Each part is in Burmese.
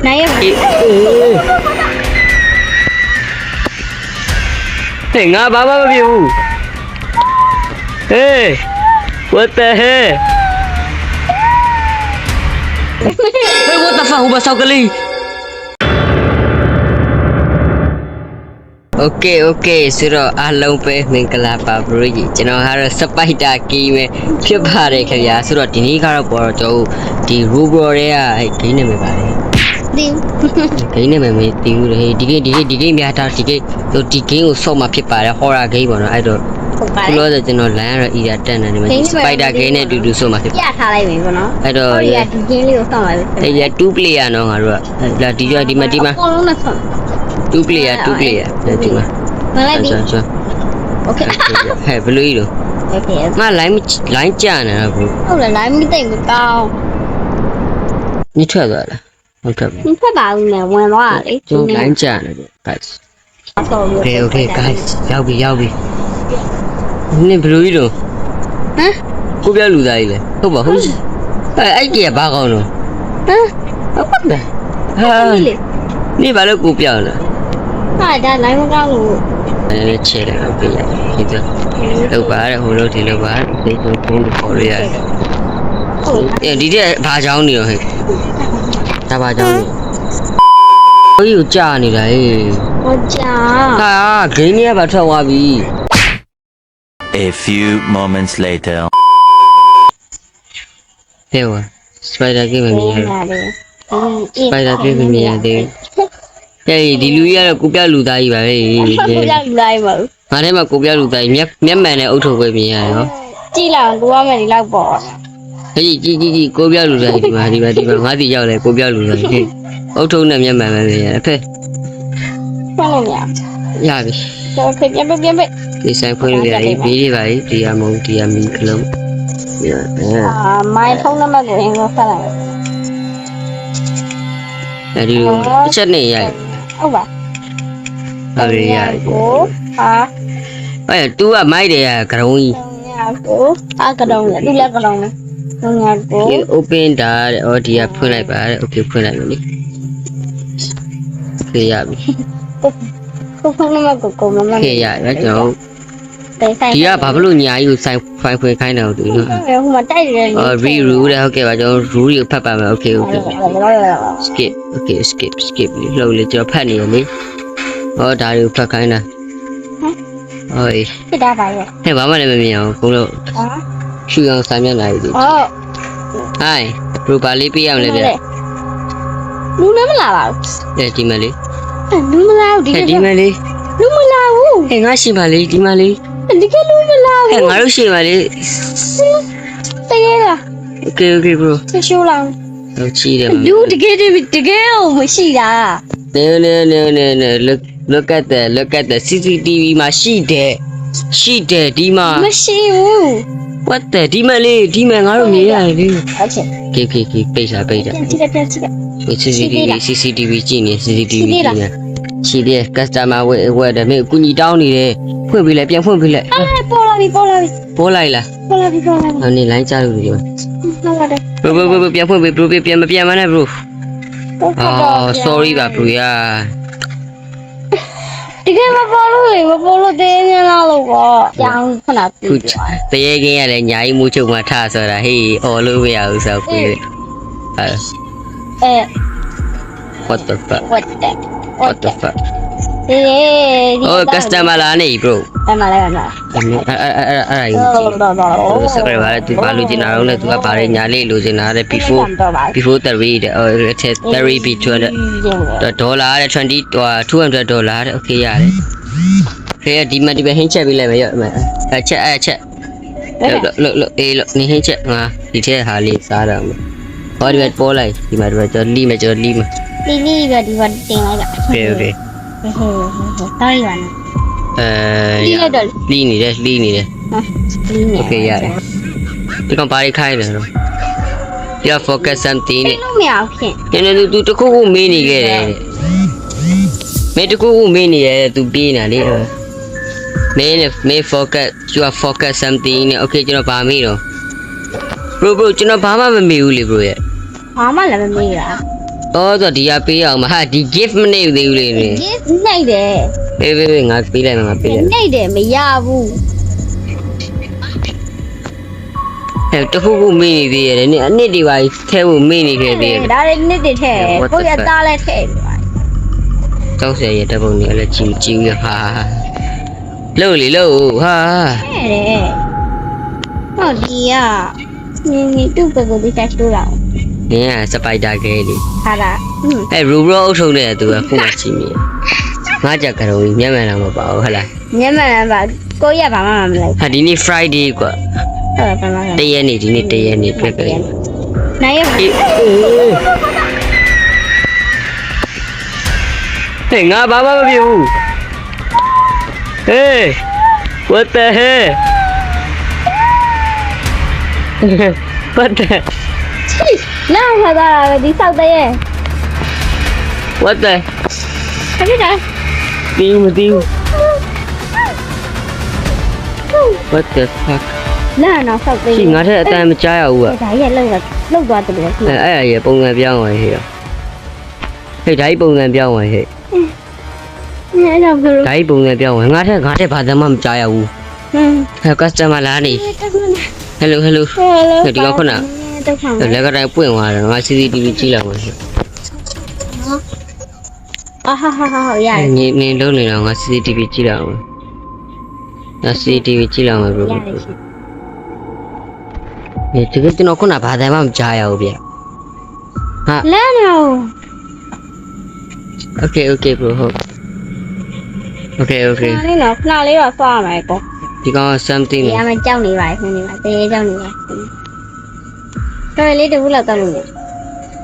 Nãy Hey, ngã bá bá view. Hey, what the hell? Hey, what the fuck? Hú bà sao cái ly? Okay, so along pe mình kala pa bro ji. Chano har spider key me phit ba de kya. So di ni ka ro bo cho di robot de ya cái này me ba de. đi Cái này me tiêu de. Di game ya ta di game. So di game ko so ma phit ba de horror game bo no. Ai do. Lo de chano lan ra ida tan na me spider game ne du so ma phit. Ya tha lai me bo no. Ai do ya di game li ko saw lai. Ai ya 2 player no nga ro. La di jo di ma. Ko long na saw. 2 player. Di ma. Malai đi. Okay. Hey, blue rồi. Okay. Mà lái chả nè bro. Không là lái mới tỉnh được cao. Như thế rồi là. Không thật. Không phải bảo mẹ ngoài nó à đấy. Cho lái chả nè guys. Okay, guys. Giao đi. Nên blue rồi. Hả? Cô bé lù đây này. Không bảo không. Ai kia ba con rồi. Hả? Không đấy. Ha. Ni bà nó cô bé nè. Ai đã lái một cao rồi. Nó chết rồi bây giờ. Thì đâu bà đó hồi lâu thì đâu bà để tôi không được khỏi rồi. Đi đây bà cháu nhiều hết. Ta bà cháu nhiều. Ôi yêu cha này đấy. Ôi cha. À, cái này bà thâu à bị. A few moments later. Theo à. Spider game mình nhà đi. Spider game mình đi. Đây đi lui ra cô bé lù tay vậy. Cô bé lù tay mà. Mà thế mà cô bé lù tay nhét mẹ này ấu thổ về mình hả? Chỉ là cô mẹ đi lao bỏ. Cái gì cô bé lù tay đi mà ngã thì giờ này cô bé lù tay. Ấu thổ này mẹ này thế. Không làm nhá. Dạ đi. Cho phép em biết. Đi sang phương này đi vậy thì mong thì mình lắm. Mai không nó mà của em có phải là. Là đi chất này vậy. Ông bà. Rồi vậy. Cô à. Ê, tu à mai để cả đồng ý. Nhà cô à cả đồng này, đi là cả đồng này. Nhà cô. Okay, open đã ở đi phun lại bà, okay phun lại đi. Okay ya. Cô không nó mà của cô mà. Okay ya, đó cháu. Đi à bà luôn nhà yêu sai phai phai khai nào tụi nó. Không mà tay rồi. Re-rule đấy, okay bà cháu rule yêu phát bà mà, okay. Skip. Lâu lên cho phát này đi. Đã yêu phát khai nào. Ôi. Cái đa vậy. Thế bà mà này mình cũng đâu. Chú yang sao nhận lại đi. Hai, rồi bà lấy bia lên đây. Đúng nó mới là. Để đi mà đi. Đúng mới lao đi. Đi mà đi. Đúng mới lao. Hey, ngã xin bà đi, đi mà đi. Đi cái đúng mới lao. Hey, ngã lúc xin bà đi. Đây là. Okay bro. Cái show làm. Đâu chi đấy mà. Đúng cái mới xì đã. No. Look at the CCTV mà xì đấy, đi mà. Mới xì. What the, đi mà ngã lúc nhỉ à đi. Okay, bây giờ. CCTV chi nè. Chi đấy, customer wait đấy, mình cũng nhớ đau nè. Phun bị lại. À, bỏ lại. Là. Anh này lái cha rồi. Bro, pian mana bro? Oh, sorry bà bro ya. Đi cái mà bỏ luôn thế nha nào rồi. Chẳng phải là. Bây giờ cái này nhảy mua chung mà tha rồi là hey, all over à sao quỷ. What the fuck? Oh, customer là này bro. Em mà lại là. Ai. Sao cái bà tu balu je nào này tu bà này nhà lấy lu je nào đấy before the read the read between the dollar $200 okay ya đấy. Thế đi mà đi về hình chạy bị lại vậy mà. Chạy. Look, ni hình chạy mà đi thế hà li sao đó. Hỏi đi bỏ lại đi mà cho li mà. Đi vào tiền lại cả. Okay. Tao đi vào này. Ly này. Okay ya. Thì con bài khai rồi. Ya focus something. Lúc mèo kìa. Cái này tu cũng mê này cái này. Mẹ tu cũng mê này tu bi nè đi. Mẹ focus, you are focus something. Okay, cho nó ba mê rồi. Bro, cho nó ba mà mê uli bro ya. Ba mà là mê à? အော်ဆိုဒီကပေးအောင်မဟာဒီ gift မနေသေးဘူးလေနေ gift နှိပ်တယ် ပေးငါပေးလိုက်မယ်ငါပေးလိုက် နှိပ်တယ်မရဘူး ဟဲ့တခုခုမေးနေသေးရတယ်နေအနစ်တွေပါထဲဖို့မေးနေခဲ့သေးတယ် ဒါလည်းနှစ်တည်းထဲကိုရသားလည်းထဲပြီပါ တောက်ဆရာရဲ့တပုံနေလည်းကြည့်ရဟာလှုပ်လေလှုပ်ဟာ ထဲတယ်ဟုတ်ဒီကနင်တူပကိုဒီတက်တူလာ နင်ကစပိုက်တာကလေးလေ ဟာလား အဲရူဘရောအုပ်ထုံးတဲ့သူကခုမှကြည့်မိငါကြကရုံကြီးမျက်မှန်တော့မပါဘူးဟဟလား ညမလည်းပါကိုရပါမှမလိုက် ဟာဒီနေ့ Friday ကွာ ဟုတ်ပါမ တရက်နေ့ဒီနေ့တရက်နေ့ပြက်ကလေး နိုင်ရ ဟဲ့ငါဘာမှမဖြစ်ဘူးဟေး what the hell what the လာခါတာဒီဆောက်တဲ့ရဲ့ what the ခဏတာ တီးမတီး what the fuck လာတော့ဆောက်တဲ့ ရှိငါထက်အတန်မကြားရဘူးอ่ะ ဒါရဲ့လောက်သွားတယ်လို့ အဲ့ရပုံစံပြောင်းသွားဟဲ့ဟဲ့ဒါကြီးပုံစံပြောင်းသွားဟဲ့ အဲ့တော့ဘယ်လို ဒါကြီးပုံစံပြောင်းသွားငါထက်ဘာသာမှမကြားရဘူး ဟင်း ဟဲ့ customer လာနေ hello hello ဒီကခုန တော့ခံ လက်ကတိုင်းပွင့်သွားတယ်ငါ CCTV ကြည့်လိုက်ပါရှင် အာဟာဟာဟာရတယ် နေလုံးနေတော့ငါ CCTV ကြည့်လိုက်အောင်ငါ CCTV ကြည့်လိုက်အောင် bro ဒီကကျွန်တော်ခုနဘာသာမှမကြားရဘူးဗျဟာ လဲနော် okay bro ဟုတ် okay ခဏလေးတော့ခဏလေးတော့သွားမယ်ပေါ့ ဒီကောင် something ဒီအမကြောက်နေပါခင်ဗျာတရေကြောက်နေပါတော်လေးတဘူးလောက်တော့လို့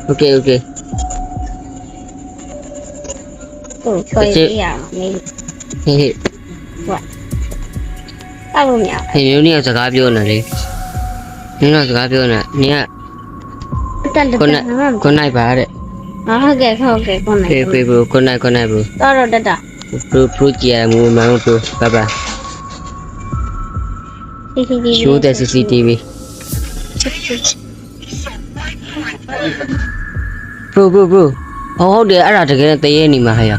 okay ဟုတ်တော်ရေးရမယ် ဟေး တောက်လို့မရ ဟေးမျိုးနေစကားပြောနေလေနင်ကစကားပြောနေနင်က ဘူးတက်တက် ခုနိုင်ပါတဲ့ ဟုတ်ကဲ့ကိုနိုင် okay bro ခုနိုင် bro တော့တက်တာ bro ကြည့်ရမူမောင် bro bye bye show the CCTV bro ဟုတ်တယ်အဲ့ဒါတကယ်တရေနေမှာဟဲ့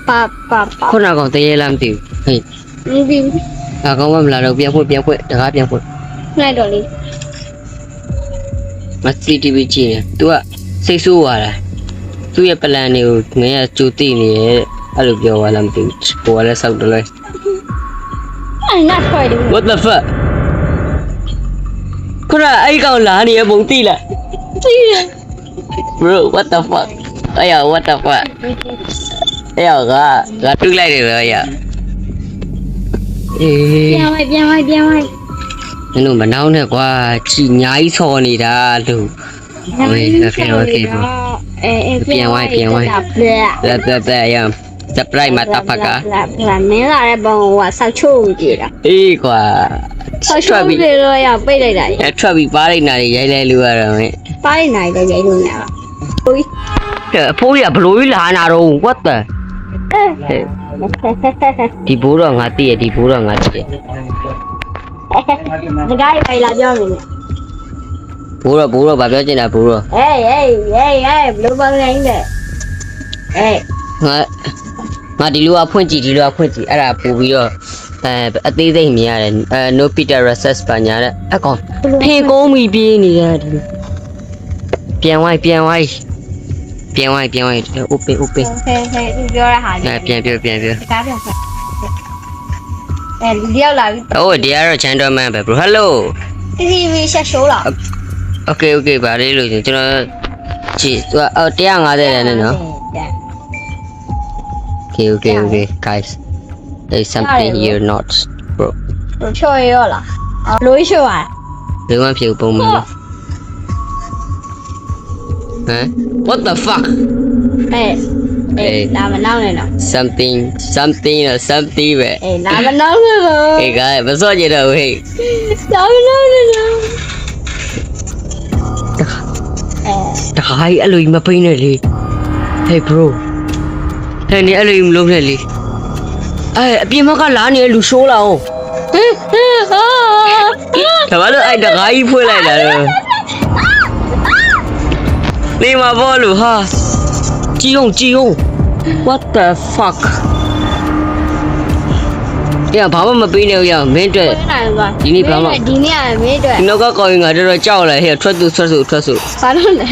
ပါပါ ခုနကောင်တရေလားမသိဘူးဟေး ဒီ အကောင်မလာတော့ပြန်ဖွင့်တကားပြန်ဖွင့် လိုက်တော့လေ မ CCTV ကြည့်နေ तू ကစိတ်ဆိုးသွားတာသူ့ရဲ့ plan တွေကိုငယ်ကကြိုသိနေရဲ့အဲ့လိုပြောသွားလားမသိဘူးကိုကလည်းစောက်တယ်လေ အဲ့ငါထွက်တယ် what the fuck ခုနအဲ့ကောင်လာနေရပုံသိလား bro what the fuck 哎呀 what the fuck 哎呀ငါတွေးလိုက်တယ်လေ呀အေး ပြန်လိုက် နင်တို့မနှောင်းနဲ့ကွာချီညာကြီးဆော်နေတာလို့ okay bro ပြန်လိုက် that yeah surprise motherfucker မင်းလာတဲ့ဘုံကဆောက်ချိုးကြည့်တာ အေးကွာ ဆောက်ချိုးပြီးတော့ရပိတ်လိုက်တာ အဲ့ထွက်ပြီးပါလိုက်နာရိုက်လိုက်လို့ရတော့မင်း ပါးနေတယ်ရိုက်လို့နေတာဟို အဖိုးကြီးကဘလို့လာနာတော့ what the ဒီဘိုးတော့ငါတည့်ရဒီဘိုးတော့ငါတည့်ရ ဒီကားပဲလာပြောနေတယ် ဘိုးတော့ဗာပြောချင်တာဘိုးတော့ ဟေးဘလို့ပါနေလဲငါဒီလိုအဖွင့်ကြည့်အဲ့ဒါပို့ပြီးတော့အသေးစိတ်မြင်ရတယ်no peter recess ပါညာတဲ့အကောင်ဖေကုန်းပြီးပြေးနေတယ်ဒီပြန်ဝိုင်း open ဟဲ့သူပြောရဟာ ပြန်ပြော ဒီကားပြန်ဆက်ဒီရောက်လာပြီ oh they are a gentleman bro hello TV ဆက်ရှိုးလာ okay ဗာလေးလို့ကျွန်တော်ကြည့်သူက150တယ်နဲ့နော် okay guys there's something here not bro ချော်ရောလားလို့ရှိုးပါ ဘယ်မှဖြစ်ပုံမှန်ဟမ် what the fuck လာမနောက်နဲ့တော့ something or something ပဲ လာမနောက်နဲ့တော့ အေးကဲမစော့ကြတော့ဟေး လာမနောက်နဲ့တော့ တခါကြီးအဲ့လိုကြီးမပိန်းနဲ့လေ hey bro ဟဲ့နေအဲ့လိုကြီးမလုပ်နဲ့လေအပြင်ဘက်ကလာနေတဲ့လူရှိုးလာအောင်ဒါမှလို့အဲ့တခါကြီးဖွင့်လိုက်တာတော့နေမှာပေါ့လို့ဟာ ကြည့်အောင် what the fuck အဲ့ဘာမှမပေးနေဘူးရမင်းအတွက် နိုင်ပါ ဒီနေ့ဘာမှ ဒီနေ့ကမင်းတို့ ဒီနောက်ကကောင်းရင်ငါတော်တော်ကြောက်လာဟဲ့ထွက်သူ ဘာလို့လဲ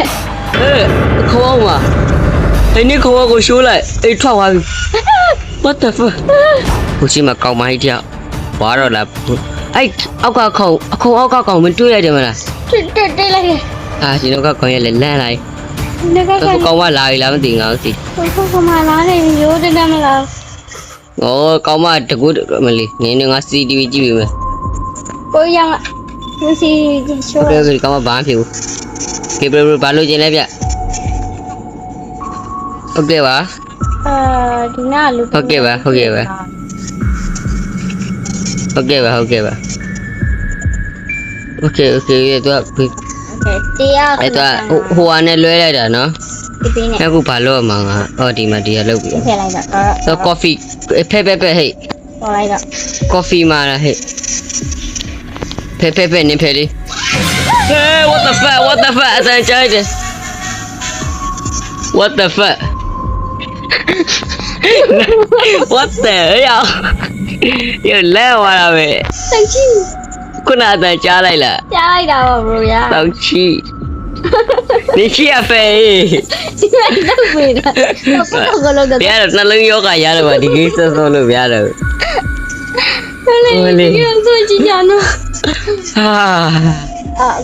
ခေါင်းပါဒီနေ့ခေါင်းကိုရှိုးလိုက်အေးထွက်သွားပြီ what the fuck ဟိုရှိမှာကောင်းမကြီးတယောက်ဝါတော့လားအဲ့အောက်ကခေါင်းအခုအောက်ကခေါင်းမတွေ့ရတယ်မလား တိတ်လိုက် အာဒီနောက်ကကောင်းရလဲလန့်လိုက် နေက အခုကောင်းမလာပြီလားမသိငါသိ ကိုကမှလာနေရိုးတယ်မလား ဩကောင်းမတကူမလေးနင်းငါ CCTV ကြည့်ပြီမယ် ကိုရမစီချိုး โอเคကောင်းမဘာမှဖြစ်ဘူးကေဘရဘာလို့ကျင်လဲဗျဟုတ်ကဲ့ပါ ဒီနာလူ ဟုတ်ကဲ့ပါโอเคတရား โอเคတရား အဲ့တော့ဟိုအနေလွဲလိုက်တာနော် ဒီပေးနေ အခုဘာလို့မှာငါဟောဒီမှာတရားလုပ်ပြီ ထည့်လိုက်တော့ တော့ coffee ဖဲဟဲ့ ပေါ်လိုက်တော့ coffee မှာလားဟဲ့ဖဲနင်းဖဲလေး Hey what the fuck အတန်ကြိုက်တယ် what the fuck what the ရလဲဝါလာပဲ စိတ်ကြီး ခုနအတန်ကြားလိုက်လား ကြားလိုက်တာပါဘရိုယာ တောက်ချီ你去啊飞！ ဒီမှာတော့ပြေးတာတော့ကလောက 别了，那冷腰干呀了吧？你给说说了别了。 လေဒီဆိုကြည့်ကြနော် 啊，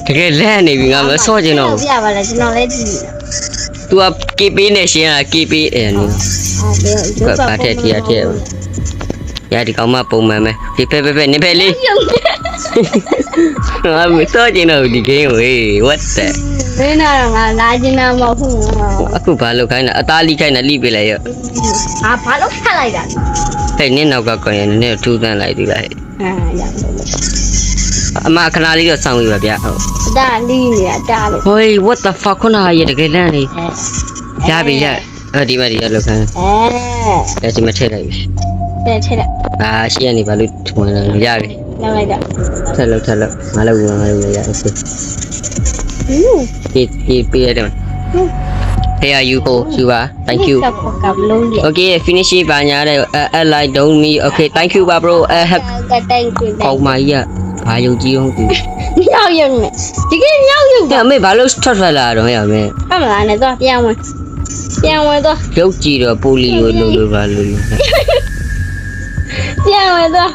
这个烂的比俺们少见了。 ပြပါလားကျွန်တော်လည်းကြည့် 都要给别那些啊，给别哎你。 အော်ဘယ် 把贴贴贴。呀，你搞嘛不买没？你别，你别哩。俺们少见了，你给我我的。 မင်းတော့ငါလာကျင်တာမဟုတ်ဘူး အခုဘာလို့ခိုင်းတာအသားလိခိုင်းတာလိပေးလိုက်ရော ဟာဘာလို့ဖတ်လိုက်တာ ဟဲ့နင်းနောက်ကကောင်းရင်နင်းထူးဆန်းလိုက်သေးလားဟဲ့ ဟာရပါဘူး အမခဏလေးတော့စောင့်ပြီးပါဗျာဟုတ် ဒါလီးနေတာတားလို့ ဟို what the fuck ခုနကရတကယ်လန့်နေရပြီရဒီမှာဒီရလောက်ခိုင်းဒီမှာထည့်လိုက်ပြီ တဲ့ထက်တာ ရှေ့ကနေဘာလို့ထုံနေလဲရပြီ လောက်လိုက်တာ ထက်လို့ငါလည်းရโอเคပေးရတယ် Here you go ယူပါ thank you ကပ်လုံးလေး okay finish ပါညာတဲ့ like don't me okay thank you ပါ bro ကတိုင်ကို ကောင်းမကြီးကဘာယုံကြည်အောင်သူ မြောက်ရုံနဲ့ဒီကမြောက်ရုံ အမေဘာလို့ထွက်လာတော့ရမယ် ဖတ်မလားနဲ့တော့ပြန်ဝင်တော့ ရုပ်ကြည့်တော့ပိုလီယိုလို့ပါလို့ ပြန်ဝင်တော့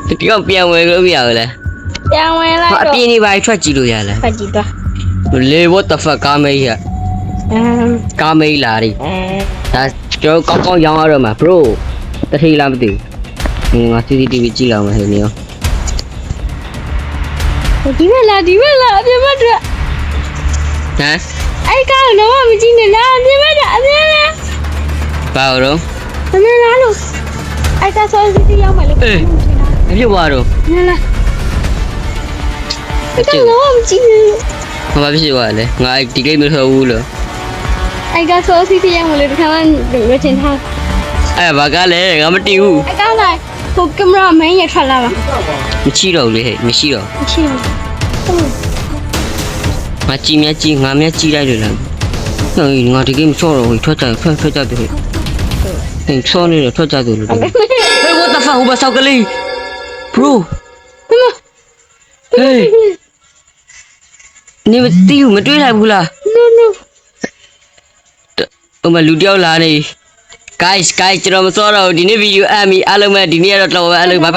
ဒီကောင်ပြန်ဝင်လို့မရဘူးလား ပြန်ဝင်လိုက် အ တော့ ပြင်းနေပါထွက်ကြည့်လို့ရလား ဖတ်ကြည့်တော့ လေ what the fuck ကားမေးရကားမေးလာရီဒါကျွန်တော်ကောင်းရောင်းရတော့မှာ bro တထိလားမသိဘူးငါ CCTV ကြည့်လောက်မယ်ဟဲ့နေရော ဒီမဲ့လားအပြင်ဘက်တော့ ဟမ် အဲ့ကတော့မကြည့်နဲ့လားအပြင်ဘက်တော့အပြင်လား ဘာလို့ အပြင်လားလို့အဲ့ကဆောစီတီရောက်မယ်လို့ အေးအဖြစ်သွားတော့ နားလားအဲ့ကတော့မကြည့်နဲ့ ဘာဖြစ်သွားလဲငါဒီကိတ်မထွက်ဘူးလို့ အဲ့ကဆောစီတီရောက်မယ်လို့ဒီခါမှရချင်ထား အဲ့ဘာကလဲငါမတီးဘူး အဲ့ကလိုက်ဟိုကင်မရာမင်းရထွက်လာပါ မရှိတော့ဘူးလေဟဲ့မရှိတော့ မရှိဘူး ငါကြည်မြကြည်ငါမြကြည်လိုက်လို့လားငါဒီကိတ်မစောတော့ဘူးထွက်ကြတယ်ဟဲ့စောနေတယ်ထွက်ကြတယ်လို့ Hey what the fuck ဟိုဘဆောက်ကလေး bro Hey နေမတီးဘူးမတွေးလိုက်ဘူးလား no ဟိုမှာလူတယောက်လာနေ guys ကျွန်တော်မစောတော့ဒီနေ့ဗီဒီယိုအမီအားလုံးပဲဒီနေ့ကတော့တော့အားလုံးဘာ